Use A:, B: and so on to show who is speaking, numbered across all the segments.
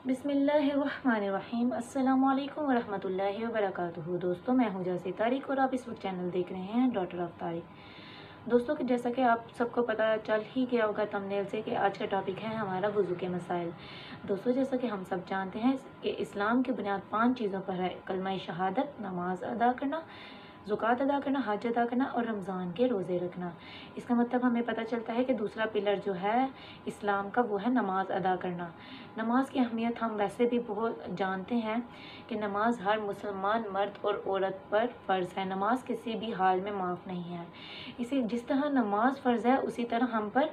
A: बिस्मिल्लाहिर्रहमानिर्रहीम। अस्सलामु अलैकुम वरहमतुल्लाहि वबरकातुहू। दोस्तों, मैं हूँ जासी तारिक और आप इस वक्त चैनल देख रहे हैं डॉटर ऑफ तारिक। दोस्तों, कि जैसा कि आप सबको पता चल ही गया होगा थंबनेल से कि आज का टॉपिक है हमारा वज़ू के मसाइल। दोस्तों, जैसा कि हम सब जानते हैं कि इस्लाम की बुनियाद 5 चीज़ों पर है: कलमा शहादत, नमाज अदा करना, ज़कात अदा करना, हज अदा करना और रमज़ान के रोज़े रखना। इसका मतलब हमें पता चलता है कि दूसरा पिलर जो है इस्लाम का वो है नमाज अदा करना। नमाज की अहमियत हम वैसे भी बहुत जानते हैं कि नमाज हर मुसलमान मर्द और औरत पर फ़र्ज़ है। नमाज किसी भी हाल में माफ़ नहीं है। इसी जिस तरह नमाज फ़र्ज़ है उसी तरह हम पर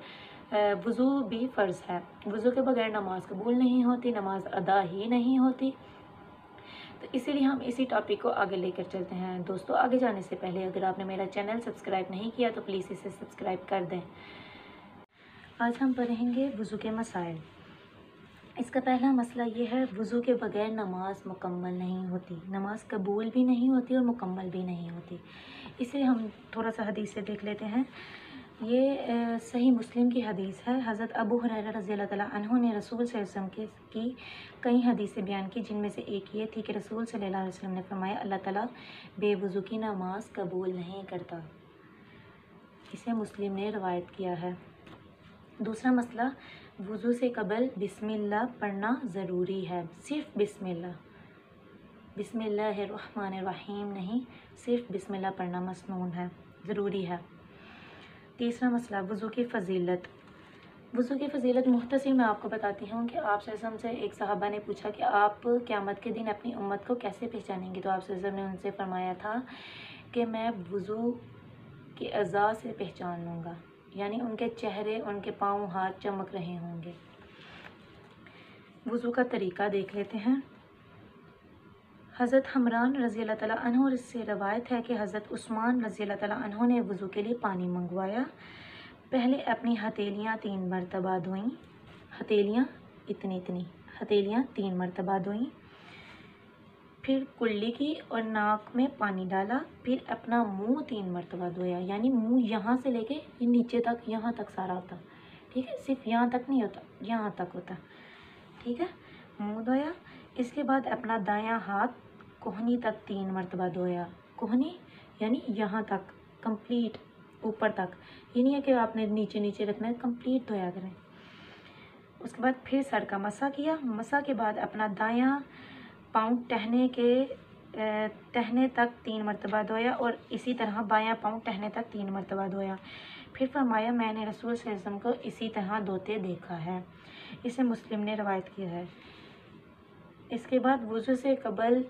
A: वज़ू भी फ़र्ज़ है। वज़ू के बगैर नमाज कबूल नहीं होती, नमाज अदा ही नहीं होती। तो इसीलिए हम इसी टॉपिक को आगे लेकर चलते हैं। दोस्तों, आगे जाने से पहले अगर आपने मेरा चैनल सब्सक्राइब नहीं किया तो प्लीज़ इसे सब्सक्राइब कर दें। आज हम पढ़ेंगे वज़ू के मसाइल। इसका पहला मसला ये है, वज़ू के बगैर नमाज मुकम्मल नहीं होती, नमाज कबूल भी नहीं होती और मुकम्मल भी नहीं होती। इसे हम थोड़ा सा हदीस से देख लेते हैं। ये सही मुस्लिम की हदीस है। हज़रत अबू हुरैरा रज़ियल्लाहु तआला अन्हु ने रसूल सल्लल्लाहु अलैहि वसल्लम की कई हदीसें बयान की, जिनमें से एक ये थी कि रसूल सल्लल्लाहु अलैहि वसल्लम ने फरमाया, अल्लाह ताला बेवज़ू की नमाज कबूल नहीं करता। इसे मुस्लिम ने रवायत किया है। दूसरा मसला, वज़ू से कबल बिस्मिल्लाह पढ़ना ज़रूरी है। सिर्फ़ बिस्मिल्लाह, बिस्मिल्लाहिर्रहमानिर्रहीम नहीं, सिर्फ़ बिस्मिल्लाह पढ़ना मसनून है, ज़रूरी है। तीसरा मसला, वज़ू की फ़जीलत। वज़ू की फ़जीलत मुख्तसर मैं आपको बताती हूँ कि आप सल्लल्लाहु अलैहि वसल्लम से एक सहाबा ने पूछा कि आप क़यामत के दिन अपनी उम्मत को कैसे पहचानेंगे। तो आप सल्लल्लाहु अलैहि वसल्लम ने उनसे फरमाया था कि मैं वज़ू के अज़ा से पहचान लूँगा, यानी उनके चेहरे, उनके पाँव, हाथ चमक रहे होंगे। वज़ू का तरीक़ा देख लेते हैं। हज़रत हमरान रज़ियल्लाहु तआला अन्हु से रवायत है कि हज़रत उस्मान रज़ियल्लाहु तआला अन्हु ने वज़ू के लिए पानी मंगवाया। पहले अपनी हथेलियाँ 3 मरतबा धोईं, हथेलियाँ इतनी हथेलियाँ 3 मरतबा धोईं, फिर कुल्ली की और नाक में पानी डाला, फिर अपना मुंह 3 मरतबा धोया, यानी मुंह यहाँ से लेके ये नीचे तक, यहाँ तक सारा होता, ठीक है, सिर्फ यहाँ तक नहीं होता, यहाँ तक होता, ठीक है। मुंह धोया। इसके बाद अपना दायां हाथ कोहनी तक 3 मरतबा धोया। कोहनी यानी यहाँ तक, कंप्लीट ऊपर तक, ये नहीं है कि आपने नीचे नीचे रखना है, कंप्लीट धोया करें। उसके बाद फिर सर का मसा किया। मसा के बाद अपना दायां पाँव टहने तक 3 मरतबा धोया और इसी तरह बायां पाँव टहने तक 3 मरतबा धोया। फिर फरमाया, मैंने रसूल सल्लल्लाहु अलैहि वसल्लम को इसी तरह धोते देखा है। इसे मुस्लिम ने रवायत किया है। इसके बाद वज़ू से कबल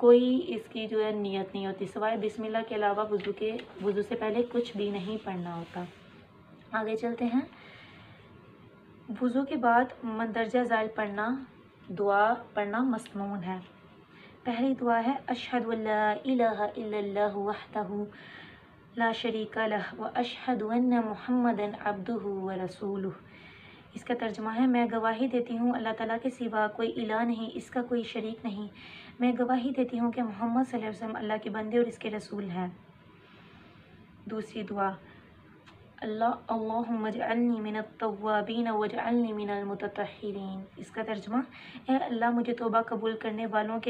A: कोई इसकी जो है नियत नहीं होती, सिवाय बिस्मिल्लाह के अलावा वज़ू से पहले कुछ भी नहीं पढ़ना होता। आगे चलते हैं। वज़ू के बाद मंदरजा ज़ाइल पढ़ना, दुआ पढ़ना मसनून है। पहली दुआ है, अशहदु अल्ला इलाहा इल्लल्लाहु वहदहु ला शरीका लह व अशहदु अन्ना मुहम्मदन अब्दुहु व रसूलुहु। इसका तर्जुमा है, मैं गवाही देती हूँ अल्लाह ताला के सिवा कोई इलाह नहीं, इसका कोई शरीक नहीं। मैं गवाही देती हूँ कि मोहम्मद सल्लल्लाहु अलैहि वसल्लम अल्लाह के बंदे और इसके रसूल हैं। दूसरी दुआ, अल्लाहुम्मा जअलनी मिनत तव्वाबीन वजअलनी मिनल मुततहिरीन। इसका तर्जुमा है, अल्लाह मुझे तौबा कबूल करने वालों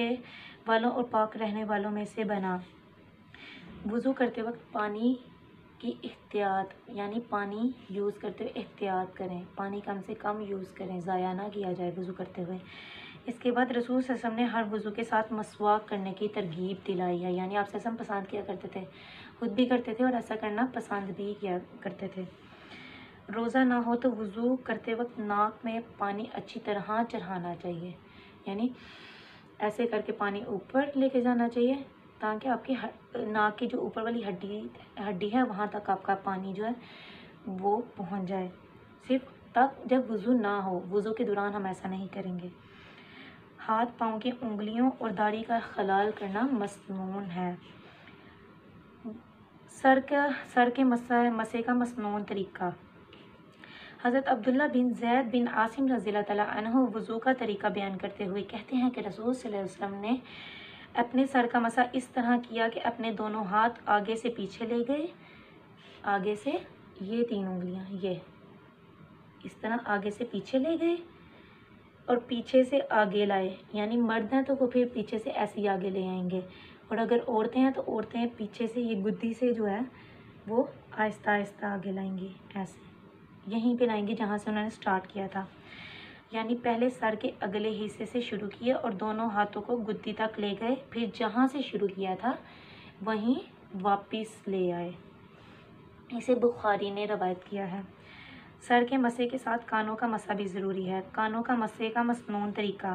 A: और पाक रहने वालों में से बना। वज़ू करते वक्त पानी की एहतियात, यानी पानी यूज़ करते हुए एहतियात करें, पानी कम से कम यूज़ करें, ज़ाया ना किया जाए वज़ू करते हुए। इसके बाद रसूल सल्लल्लाहु अलैहि वसल्लम ने हर वज़ू के साथ मसवाक करने की तरगीब दिलाई है, यानी आप सल्लल्लाहु अलैहि वसल्लम पसंद किया करते थे, खुद भी करते थे और ऐसा करना पसंद भी किया करते थे। रोज़ा ना हो तो वज़ू करते वक्त नाक में पानी अच्छी तरह चढ़ाना चाहिए, यानी ऐसे करके पानी ऊपर लेके जाना चाहिए ताकि आपकी नाक की जो ऊपर वाली हड्डी है वहाँ तक आपका पानी जो है वो पहुँच जाए। सिर्फ तब जब वज़ू ना हो, वज़ू के दौरान हम ऐसा नहीं करेंगे। हाथ पाँव की उंगलियों और दाढ़ी का खलाल करना मसनून है। सर के मसे का मसनून तरीका। हज़रत अब्दुल्ला बिन ज़ैद बिन आसिम रज़ियल्लाहु तआला अन्हु वज़ू का तरीका बयान करते हुए कहते हैं कि रसूल सल्लल्लाहु अलैहि वसल्लम ने अपने सर का मसा इस तरह किया कि अपने दोनों हाथ आगे से पीछे ले गए, आगे से ये 3 उंगलियां ये इस तरह आगे से पीछे ले गए, اور پیچھے سے آگے لائے، یعنی مرد ہیں تو وہ پھر پیچھے سے ایسے ہی آگے لے آئیں گے، اور اگر عورتیں ہیں تو عورتیں پیچھے سے یہ گدی سے جو ہے وہ آہستہ آہستہ آگے لائیں گی، ایسے یہیں پہ لائیں گے جہاں سے انہوں نے سٹارٹ کیا تھا، یعنی پہلے سر کے اگلے حصے سے شروع کیے اور دونوں ہاتھوں کو گدی تک لے گئے، پھر جہاں سے شروع کیا تھا وہیں واپس لے آئے۔ اسے بخاری نے روایت کیا ہے۔ سر کے مسح کے ساتھ کانوں کا مسح بھی ضروری ہے۔ کانوں کا مسح کا مسنون طریقہ۔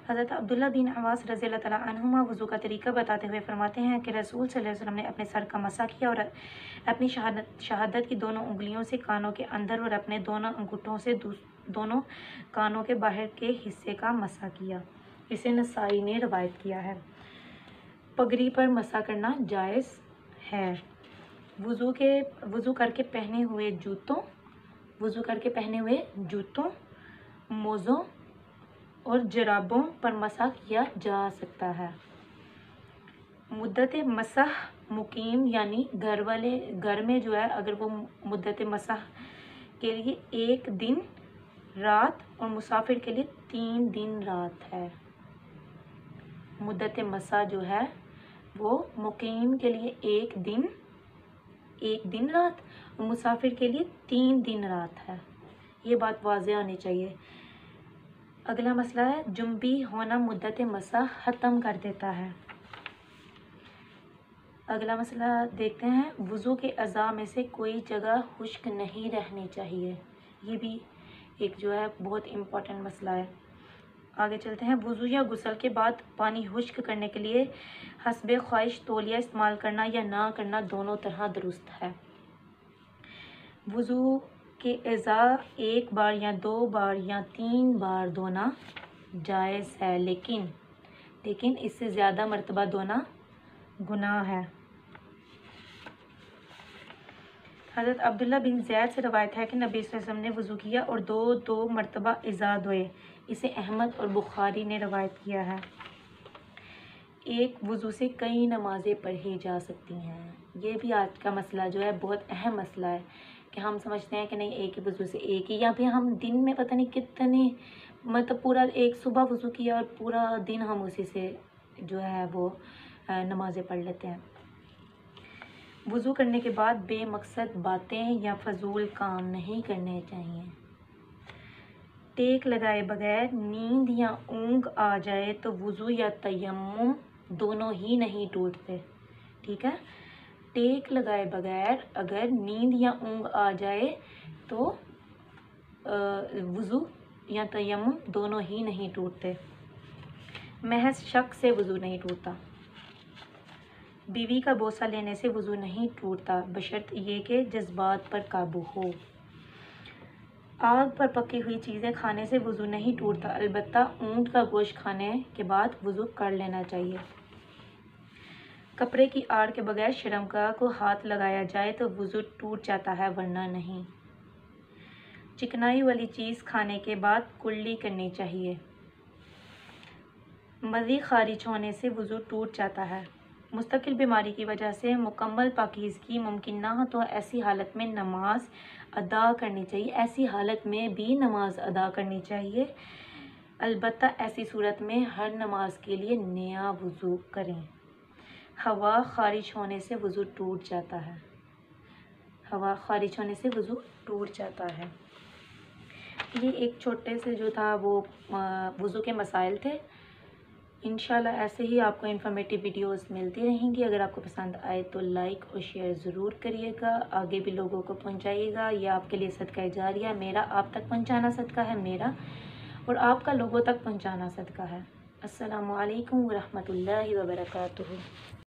A: حضرت عبداللہ بن عباس رضی اللہ تعالیٰ عنہما وضو کا طریقہ بتاتے ہوئے فرماتے ہیں کہ رسول صلی اللہ علیہ وسلم نے اپنے سر کا مسح کیا اور اپنی شہادت کی دونوں انگلیوں سے کانوں کے اندر اور اپنے دونوں انگوٹھوں سے دونوں کانوں کے باہر کے حصے کا مسح کیا۔ اسے نسائی نے روایت کیا ہے۔ پگڑی پر مسح کرنا جائز ہے۔ وضو کر کے پہنے ہوئے جوتوں، موزوں اور جرابوں پر مسح کیا جا سکتا ہے۔ مدت مسح مقیم یعنی گھر میں جو ہے اگر وہ مدت مسح کے لیے 1 دن رات اور مسافر کے لیے 3 دن رات ہے۔ مدت مسح جو ہے وہ مقیم کے لیے 1 دن رات اور مسافر کے لیے 3 دن رات ہے۔ یہ بات واضح ہونی چاہیے۔ اگلا مسئلہ ہے جنبی ہونا مدت مسح ختم کر دیتا ہے۔ اگلا مسئلہ دیکھتے ہیں، وضو کے اعضاء میں سے کوئی جگہ خشک نہیں رہنی چاہیے۔ یہ بھی ایک جو ہے بہت امپورٹنٹ مسئلہ ہے۔ آگے چلتے ہیں، وضو یا غسل کے بعد پانی خشک کرنے کے لیے حسب خواہش تولیہ استعمال کرنا یا نہ کرنا دونوں طرح درست ہے۔ وضو کے اعضاء 1 بار یا 2 بار یا 3 بار دھونا جائز ہے، لیکن اس سے زیادہ مرتبہ دھونا گناہ ہے۔ حضرت عبداللہ بن زید سے روایت ہے کہ نبی صلی اللہ علیہ وسلم نے وضو کیا اور 2 مرتبہ اعضاء دھوئے۔ اسے احمد اور بخاری نے روایت کیا ہے۔ ایک وضو سے کئی نمازیں پڑھی جا سکتی ہیں۔ یہ بھی آج کا مسئلہ جو ہے بہت اہم مسئلہ ہے کہ ہم سمجھتے ہیں کہ نہیں ایک ہی وضو سے ایک ہی، یا پھر ہم دن میں پتہ نہیں کتنے مطلب پورا ایک صبح وضو کیا اور پورا دن ہم اسی سے جو ہے وہ نمازیں پڑھ لیتے ہیں۔ وضو کرنے کے بعد بے مقصد باتیں یا فضول کام نہیں کرنے چاہیے۔ ٹیک لگائے بغیر نیند یا اونگ آ جائے تو وضو یا تیمم دونوں ہی نہیں ٹوٹتے، ٹھیک ہے۔ ٹیک لگائے بغیر اگر نیند یا اونگ آ جائے تو وضو یا تیمم دونوں ہی نہیں ٹوٹتے۔ محض شک سے وضو نہیں ٹوٹتا۔ بیوی کا بوسہ لینے سے وضو نہیں ٹوٹتا بشرط یہ کہ جذبات پر قابو ہو۔ آگ پر پکی ہوئی چیزیں کھانے سے وضو نہیں ٹوٹتا، البتہ اونٹ کا گوشت کھانے کے بعد وضو کر لینا چاہیے۔ کپڑے کی آڑ کے بغیر شرمگاہ کو ہاتھ لگایا جائے تو وضو ٹوٹ جاتا ہے ورنہ نہیں۔ چکنائی والی چیز کھانے کے بعد کلی کرنی چاہیے۔ مزی خارج ہونے سے وضو ٹوٹ جاتا ہے۔ مستقل بیماری کی وجہ سے مکمل پاکیزگی ممکن نہ ہو تو ایسی حالت میں نماز ادا کرنی چاہیے، ایسی حالت میں بھی نماز ادا کرنی چاہیے، البتہ ایسی صورت میں ہر نماز کے لیے نیا وضو کریں۔ ہوا خارج ہونے سے وضو ٹوٹ جاتا ہے۔ ہوا خارج ہونے سے وضو ٹوٹ جاتا ہے۔ یہ ایک چھوٹے سے جو تھا وہ وضو کے مسائل تھے۔ انشاءاللہ ایسے ہی آپ کو انفارمیٹیو ویڈیوز ملتی رہیں گی۔ اگر آپ کو پسند آئے تو لائک اور شیئر ضرور کریے گا، آگے بھی لوگوں کو پہنچائیے گا۔ یہ آپ کے لیے صدقہ جاریہ ہے، میرا آپ تک پہنچانا صدقہ ہے میرا، اور آپ کا لوگوں تک پہنچانا صدقہ ہے۔ السلام علیکم ورحمۃ اللہ وبرکاتہ۔